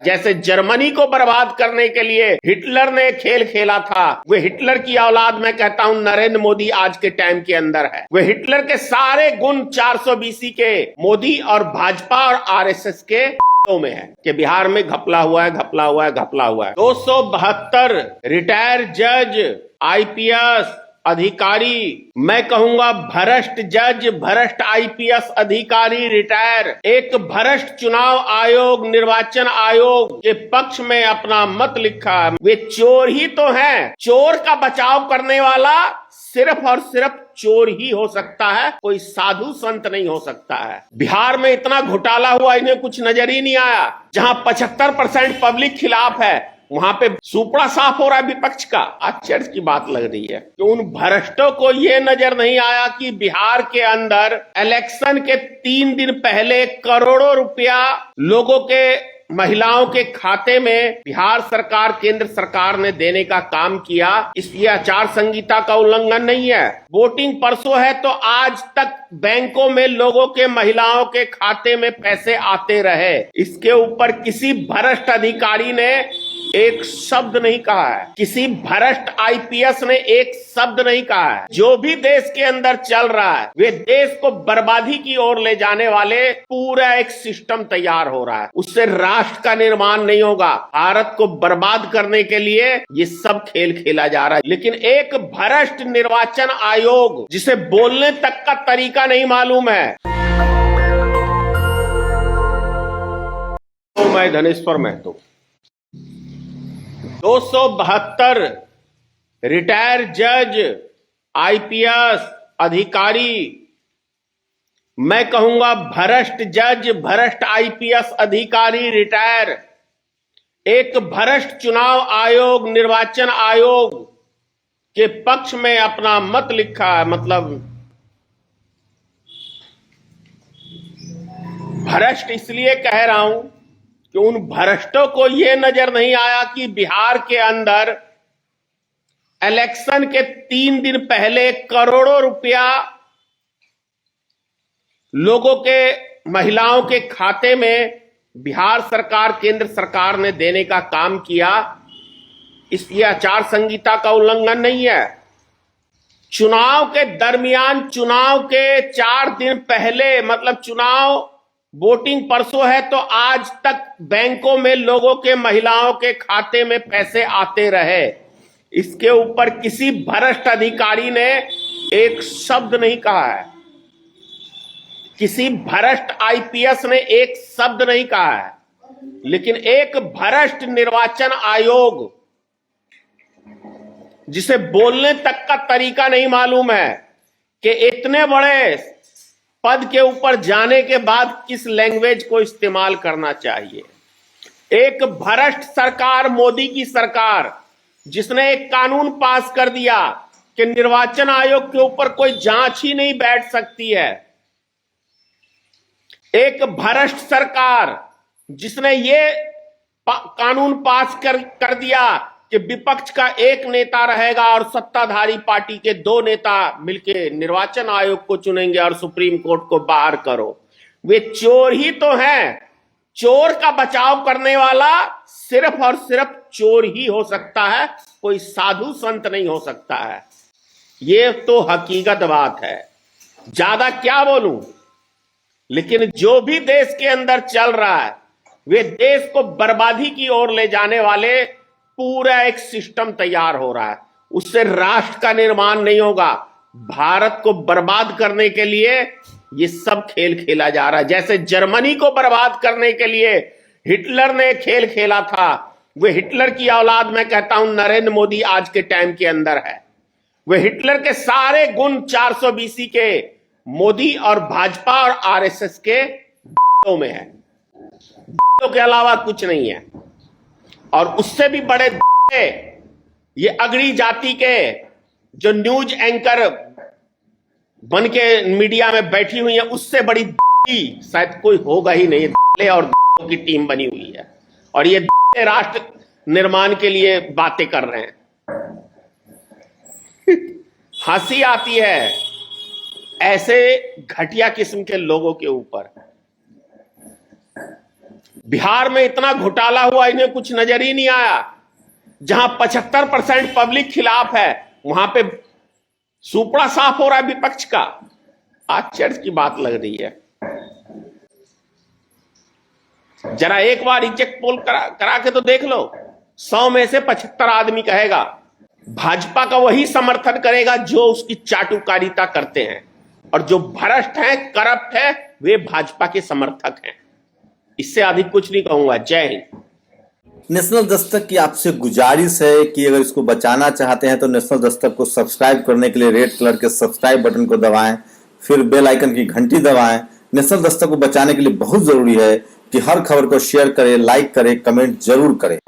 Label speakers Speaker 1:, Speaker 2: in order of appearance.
Speaker 1: जैसे जर्मनी को बर्बाद करने के लिए हिटलर ने खेल खेला था, वे हिटलर की औलाद मैं कहता हूं नरेंद्र मोदी आज के टाइम के अंदर है। वे हिटलर के सारे गुण 400 BC के मोदी और भाजपा और आरएसएस के में है कि बिहार में घपला हुआ है, घपला हुआ है, घपला हुआ है। 272 रिटायर जज, आईपीएस अधिकारी, मैं कहूंगा भ्रष्ट जज, भ्रष्ट आईपीएस अधिकारी रिटायर, एक भ्रष्ट चुनाव आयोग, निर्वाचन आयोग के पक्ष में अपना मत लिखा। वे चोर ही तो हैं। चोर का बचाव करने वाला सिर्फ और सिर्फ चोर ही हो सकता है, कोई साधु संत नहीं हो सकता है। बिहार में इतना घोटाला हुआ, इन्हें कुछ नजर ही नहीं आया। जहां 75% पब्लिक खिलाफ है, वहां पे सुपड़ा साफ हो रहा है विपक्ष का। आश्चर्य की बात लग रही है कि उन भ्रष्टों को यह नजर नहीं आया कि बिहार के अंदर इलेक्शन के 3 दिन पहले करोड़ों रुपया लोगों के, महिलाओं के खाते में बिहार सरकार, केंद्र सरकार ने देने का काम किया। इसलिए आचार संहिता का उल्लंघन नहीं है। वोटिंग परसों है तो आज तक बैंकों में लोगों के, महिलाओं के खाते में पैसे आते रहे। इसके ऊपर किसी भ्रष्ट अधिकारी ने एक शब्द नहीं कहा है, किसी भ्रष्ट आईपीएस ने एक शब्द नहीं कहा है। जो भी देश के अंदर चल रहा है, वे देश को बर्बादी की ओर ले जाने वाले पूरा एक सिस्टम तैयार हो रहा है। उससे राष्ट्र का निर्माण नहीं होगा। भारत को बर्बाद करने के लिए ये सब खेल खेला जा रहा है। लेकिन एक भ्रष्ट निर्वाचन आयोग, जिसे बोलने तक का तरीका नहीं मालूम है। तो मैं धनेश्वर महतो, 272 रिटायर जज, आईपीएस अधिकारी, मैं कहूंगा भ्रष्ट जज, भ्रष्ट आईपीएस अधिकारी रिटायर, एक भ्रष्ट चुनाव आयोग, निर्वाचन आयोग के पक्ष में अपना मत लिखा है। मतलब भ्रष्ट इसलिए कह रहा हूं कि उन भ्रष्टों को यह नजर नहीं आया कि बिहार के अंदर इलेक्शन के 3 दिन पहले करोड़ों रुपया लोगों के, महिलाओं के खाते में बिहार सरकार, केंद्र सरकार ने देने का काम किया। इसलिए आचार संहिता का उल्लंघन नहीं है। चुनाव के दरमियान, चुनाव के 4 दिन पहले, मतलब चुनाव, वोटिंग परसों है तो आज तक बैंकों में लोगों के, महिलाओं के खाते में पैसे आते रहे। इसके ऊपर किसी भ्रष्ट अधिकारी ने एक शब्द नहीं कहा है, किसी भ्रष्ट आईपीएस ने एक शब्द नहीं कहा है। लेकिन एक भ्रष्ट निर्वाचन आयोग, जिसे बोलने तक का तरीका नहीं मालूम है कि इतने बड़े पद के ऊपर जाने के बाद किस लैंग्वेज को इस्तेमाल करना चाहिए। एक भ्रष्ट सरकार, मोदी की सरकार, जिसने एक कानून पास कर दिया कि निर्वाचन आयोग के ऊपर कोई जांच ही नहीं बैठ सकती है। एक भ्रष्ट सरकार, जिसने ये कानून पास कर दिया कि विपक्ष का एक नेता रहेगा और सत्ताधारी पार्टी के 2 नेता मिलकर निर्वाचन आयोग को चुनेंगे और सुप्रीम कोर्ट को बाहर करो। वे चोर ही तो हैं। चोर का बचाव करने वाला सिर्फ और सिर्फ चोर ही हो सकता है, कोई साधु संत नहीं हो सकता है। ये तो हकीकत बात है, ज्यादा क्या बोलूं। लेकिन जो भी देश के अंदर चल रहा है, वे देश को बर्बादी की ओर ले जाने वाले पूरा एक सिस्टम तैयार हो रहा है। उससे राष्ट्र का निर्माण नहीं होगा। भारत को बर्बाद करने के लिए ये सब खेल खेला जा रहा है। जैसे जर्मनी को बर्बाद करने के लिए हिटलर ने खेल खेला था, वे हिटलर की औलाद मैं कहता हूं नरेंद्र मोदी आज के टाइम के अंदर है। वे हिटलर के सारे गुण 400 BC के मोदी और भाजपा और आरएसएस के में है, के अलावा कुछ नहीं है। और उससे भी बड़े ये अगड़ी जाति के जो न्यूज एंकर बन के मीडिया में बैठी हुई है, उससे बड़ी शायद कोई होगा ही नहीं। और की टीम बनी हुई है और ये राष्ट्र निर्माण के लिए बातें कर रहे हैं। हंसी आती है ऐसे घटिया किस्म के लोगों के ऊपर। बिहार में इतना घोटाला हुआ, इन्हें कुछ नजर ही नहीं आया। जहां 75% पब्लिक खिलाफ है, वहां पे सुपड़ा साफ हो रहा है विपक्ष का। आश्चर्य की बात लग रही है। जरा एक बार एग्जिट पोल करा के तो देख लो। 100 में से 75 आदमी कहेगा भाजपा का वही समर्थन करेगा जो उसकी चाटुकारिता करते हैं, और जो भ्रष्ट हैं, करप्ट है, वे भाजपा के समर्थक हैं। इससे अधिक कुछ नहीं कहूंगा। जय हिंद।
Speaker 2: नेशनल दस्तक की आपसे गुजारिश है कि अगर इसको बचाना चाहते हैं तो नेशनल दस्तक को सब्सक्राइब करने के लिए रेड कलर के सब्सक्राइब बटन को दबाएं, फिर बेल आइकन की घंटी दबाएं। नेशनल दस्तक को बचाने के लिए बहुत जरूरी है कि हर खबर को शेयर करें, लाइक करें, कमेंट जरूर करें।